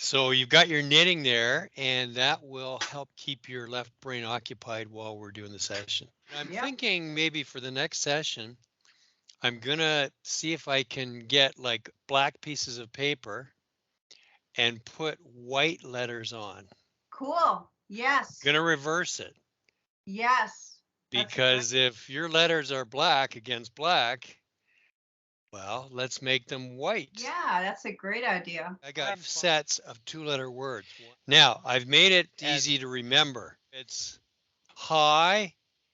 So you've got your knitting there, and that will help keep your left brain occupied while we're doing the session. I'm thinking maybe for the next session, I'm gonna see if I can get like black pieces of paper and put white letters on. Cool. Yes. Gonna reverse it. Yes. Because if your letters are black against black, well, let's make them white. Yeah, that's a great idea. I got 5 sets of 2-letter words. Now, I've made it easy to remember. It's hi,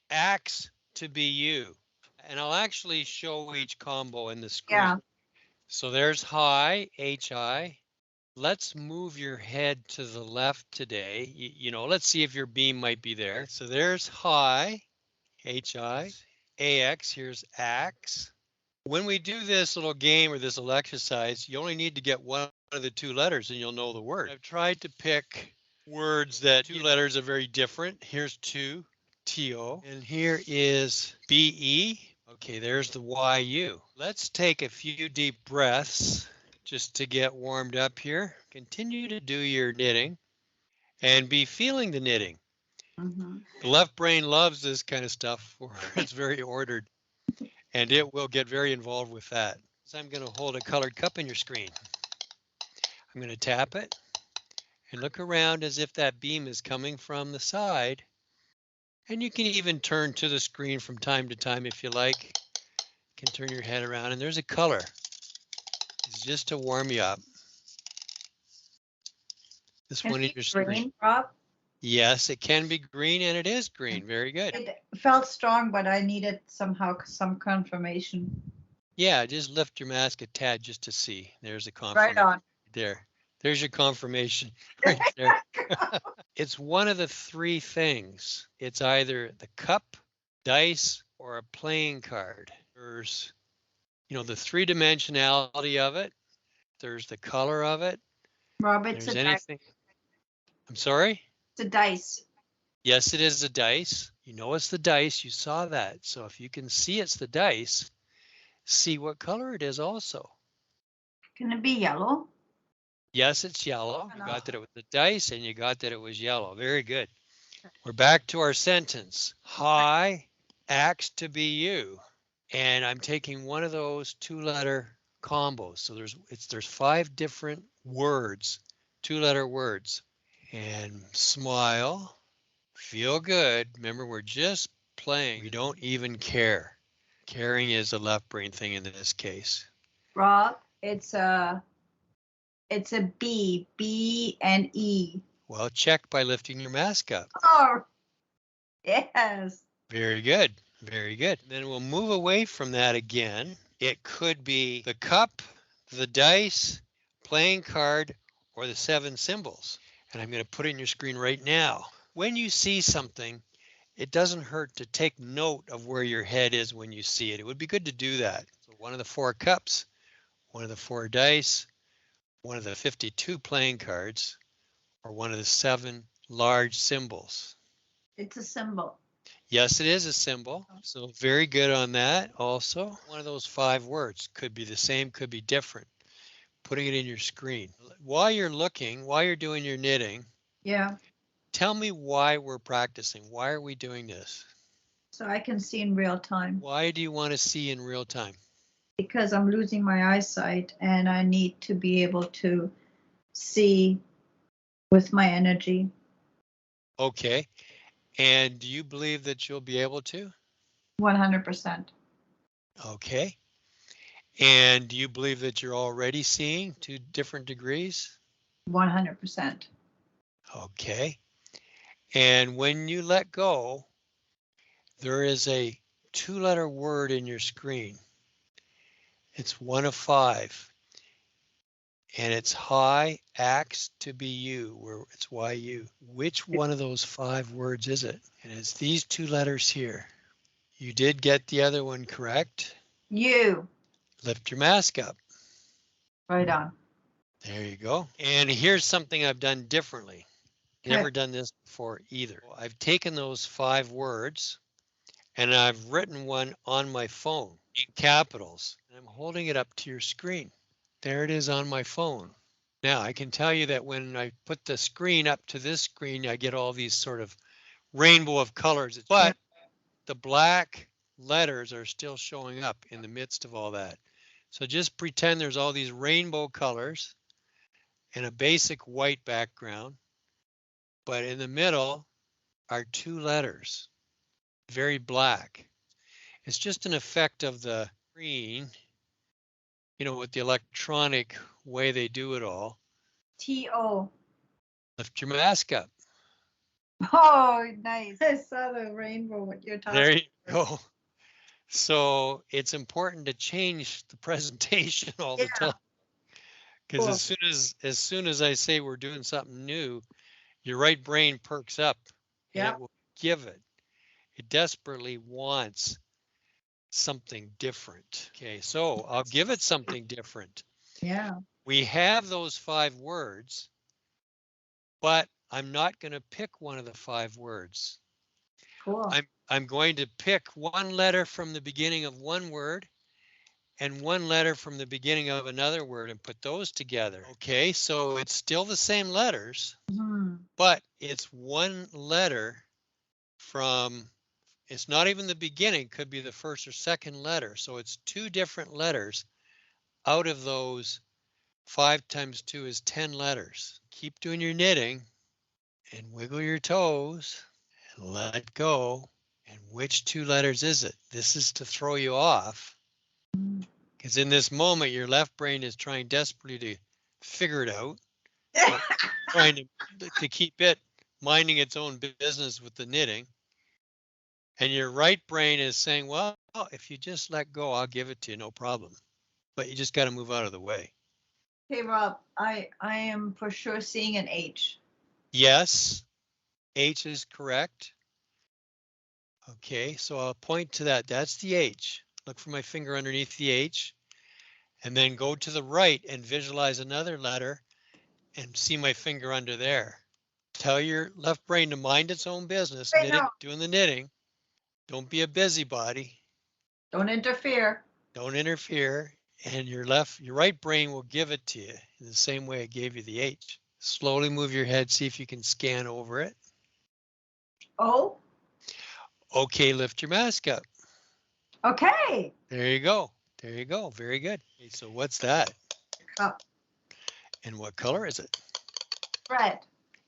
axe to be you. And I'll actually show each combo in the screen. Yeah. So there's hi, H-I. Let's move your head to the left today. You know, let's see if your beam might be there. So there's hi, H-I, A-X, here's axe. When we do this little game or this little exercise, you only need to get one of the 2 letters and you'll know the word. I've tried to pick words that 2 letters are very different. Here's 2, T-O, and here is B-E. Okay, there's the Y-U. Let's take a few deep breaths just to get warmed up here. Continue to do your knitting and be feeling the knitting. The left brain loves this kind of stuff where it's very ordered, and it will get very involved with that. So I'm going to hold a colored cup in your screen. I'm going to tap it and look around as if that beam is coming from the side. And you can even turn to the screen from time to time if you like. You can turn your head around, and there's a color. It's just to warm you up. This one in your screen. Green, Rob? Yes, it can be green, and it is green. Very good. It felt strong, but I needed somehow some confirmation. Yeah, just lift your mask a tad just to see. There's a confirmation. Right on. There. There's your confirmation right there. It's one of the 3 things. It's either the cup, dice, or a playing card. There's, you know, the 3-dimensionality of it. There's the color of it. Rob, it's a dice. I'm sorry? It's a dice. Yes, it is a dice. You know it's the dice. You saw that. So if you can see it's the dice, see what color it is also. Can it be yellow? Yes, it's yellow. You got that it was the dice, and you got that it was yellow. Very good. We're back to our sentence. Hi, axe to be you. And I'm taking one of those 2-letter combos. So there's 5 different words, 2-letter words. And smile, feel good. Remember, we're just playing. We don't even care. Caring is a left brain thing in this case. Rob, it's a B, B and E. Well, check by lifting your mask up. Oh, yes. Very good. Very good. Then we'll move away from that again. It could be the cup, the dice, playing card, or the 7 symbols. And I'm going to put it in your screen right now. When you see something, it doesn't hurt to take note of where your head is when you see it. It would be good to do that. So one of the 4 cups, one of the 4 dice, one of the 52 playing cards, or one of the 7 large symbols. It's a symbol. Yes, it is a symbol. So very good on that also. One of those 5 words could be the same, could be different. Putting it in your screen. While you're looking, while you're doing your knitting, yeah. Tell me why we're practicing. Why are we doing this? So I can see in real time. Why do you want to see in real time? Because I'm losing my eyesight and I need to be able to see with my energy. Okay. And do you believe that you'll be able to? 100%. Okay. And do you believe that you're already seeing to different degrees? 100%. Okay. And when you let go, there is a 2-letter word in your screen. It's one of 5. And it's hi, axe to be you, where it's YU. Which one of those 5 words is it? And it's these 2 letters here. You did get the other one correct. You. Lift your mask up. Right on. There you go. And here's something I've done differently. Never done this before either. I've taken those 5 words and I've written one on my phone in capitals. And I'm holding it up to your screen. There it is on my phone. Now I can tell you that when I put the screen up to this screen, I get all these sort of rainbow of colors, but the black letters are still showing up in the midst of all that. So just pretend there's all these rainbow colors and a basic white background, but in the middle are two letters, very black. It's just an effect of the screen, with the electronic way they do it all. T-O. Lift your mask up. Oh, nice. I saw the rainbow, what you're talking about. There you go. So it's important to change the presentation all the time. Because Cool. as soon as I say we're doing something new, your right brain perks up and it will give it. It desperately wants something different. Okay, so I'll give it something different. Yeah. We have those 5 words, but I'm not going to pick one of the 5 words. Cool. I'm going to pick one letter from the beginning of one word and one letter from the beginning of another word and put those together. Okay, so it's still the same letters, but it's one letter from, it's not even the beginning, could be the first or second letter. So it's 2 different letters out of those 5 times 2 is 10 letters. Keep doing your knitting and wiggle your toes and let go. And which 2 letters is it? This is to throw you off. Because in this moment, your left brain is trying desperately to figure it out, trying to keep it minding its own business with the knitting. And your right brain is saying, well, if you just let go, I'll give it to you, no problem. But you just got to move out of the way. Hey, Rob, I am for sure seeing an H. Yes, H is correct. Okay, so I'll point to that. That's the H. Look for my finger underneath the H. And then go to the right and visualize another letter and see my finger under there. Tell your left brain to mind its own business, doing the knitting. Don't be a busybody. Don't interfere. Don't interfere. And your right brain will give it to you in the same way it gave you the H. Slowly move your head, see if you can scan over it. Oh. Okay, lift your mask up. Okay. There you go. There you go. Very good. Okay, so what's that? Cup. And what color is it? Red.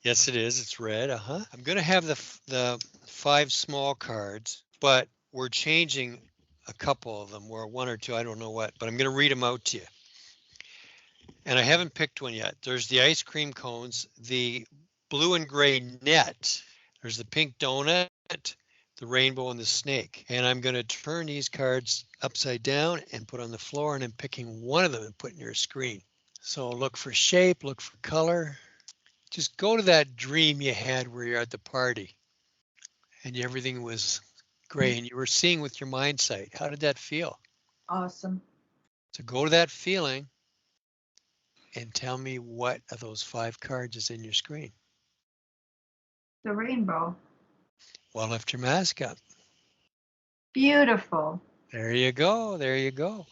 Yes, it is. It's red. I'm going to have the 5 small cards, but we're changing a couple of them, or 1 or 2, I don't know what, but I'm going to read them out to you. And I haven't picked one yet. There's the ice cream cones, the blue and gray net, there's the pink donut, the rainbow, and the snake. And I'm going to turn these cards upside down and put on the floor, and I'm picking one of them and putting your screen. So look for shape, look for color. Just go to that dream you had where you're at the party and everything was gray and you were seeing with your Mindsight. How did that feel? Awesome. So go to that feeling and tell me what of those 5 cards is in your screen. The rainbow. Well, lift your mask up. Beautiful. There you go. There you go.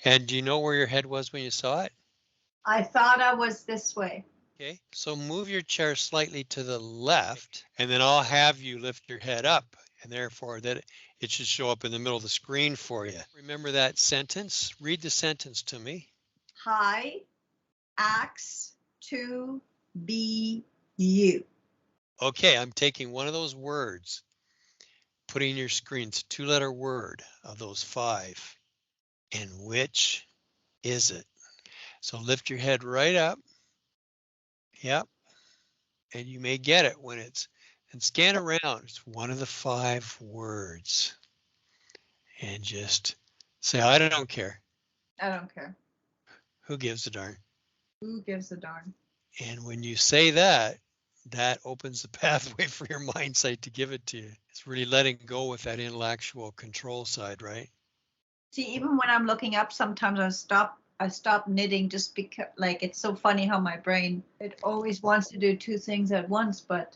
And do you know where your head was when you saw it? I thought I was this way. Okay, so move your chair slightly to the left, and then I'll have you lift your head up, and therefore that it should show up in the middle of the screen for you. Remember that sentence? Read the sentence to me. Hi, axe to be you. Okay, I'm taking one of those words, putting in your screen. It's a 2-letter word of those 5. And which is it? So lift your head right up. Yep. And you may get it when and scan around. It's one of the 5 words. And just say, I don't care. I don't care. Who gives a darn? Who gives a darn? And when you say that, that opens the pathway for your Mindsight to give it to you. It's really letting go with that intellectual control side, right? See, even when I'm looking up, sometimes I stop knitting just because, like, it's so funny how my brain, it always wants to do 2 things at once, but.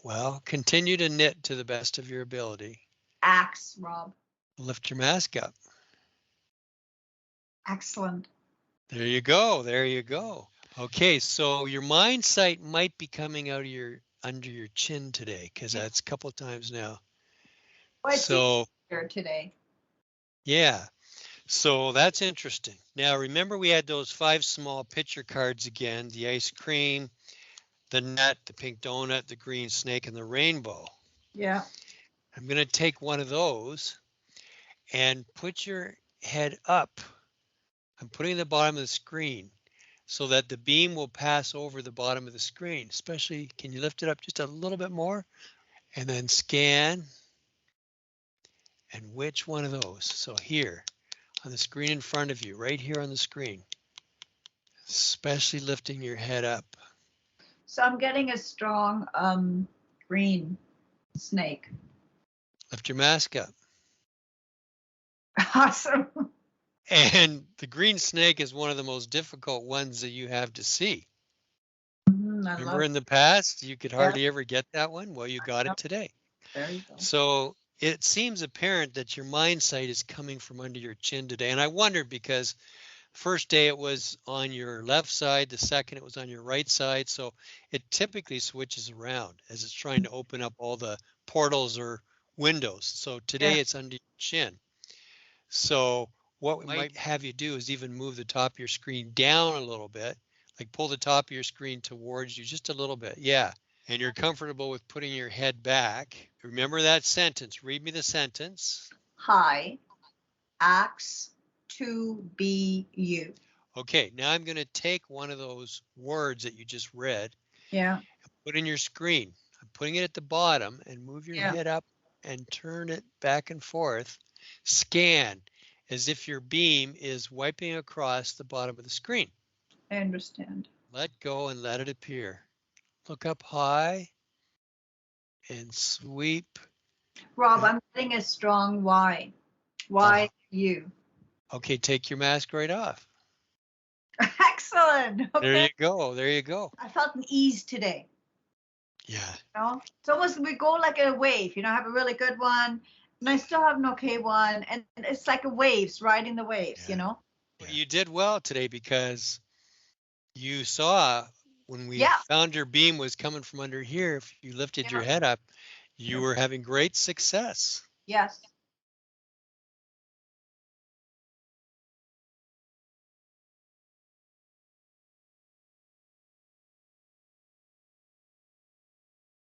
Well, continue to knit to the best of your ability. Axe, Rob. Lift your mask up. Excellent. There you go. There you go. Okay, so your mind sight might be coming out of your under your chin today, because Yeah. that's a couple times now. Well, it seems So here today. yeah, so that's interesting. Now remember we had those 5 small picture cards again: the ice cream, the nut, the pink donut, the green snake, and the rainbow. Yeah. I'm going to take one of those and put your head up. I'm putting it at the bottom of the screen so that the beam will pass over the bottom of the screen. Especially, can you lift it up just a little bit more? And then scan. And which one of those? So here on the screen in front of you, right here on the screen, especially lifting your head up. So I'm getting a strong green snake. Lift your mask up. Awesome. And the green snake is one of the most difficult ones that you have to see. I Remember love in the past, you could it. Yeah, hardly ever get that one? Well, you got yeah, it today. there you go. So it seems apparent that your mind sight is coming from under your chin today. And I wondered because first day it was on your left side, the second it was on your right side. So it typically switches around as it's trying to open up all the portals or windows. So Yeah, today it's under your chin. So what we might have you do is even move the top of your screen down a little bit, like pull the top of your screen towards you just a little bit. Yeah. And you're comfortable with putting your head back. Remember that sentence. Read me the sentence. hi, axe to be you. Okay, now I'm going to take one of those words that you just read, Yeah, put in your screen. I'm putting it at the bottom and move your yeah, head up and turn it back and forth. Scan as if your beam is wiping across the bottom of the screen. I understand. Let go and let it appear. Look up high and sweep. Rob, I'm getting a strong Y. Y, you. Okay, take your mask right off. Excellent. There Okay. you go. There you go. I felt an ease today. Yeah. You know, it's almost we go like a wave. You know, I have a really good one, and I still have an okay one, and it's like a waves riding the waves. You Yeah. know. Well, you did well today because you saw when we Yeah. found your beam was coming from under here. If you lifted your Yeah. head up, you were having great success. Yes.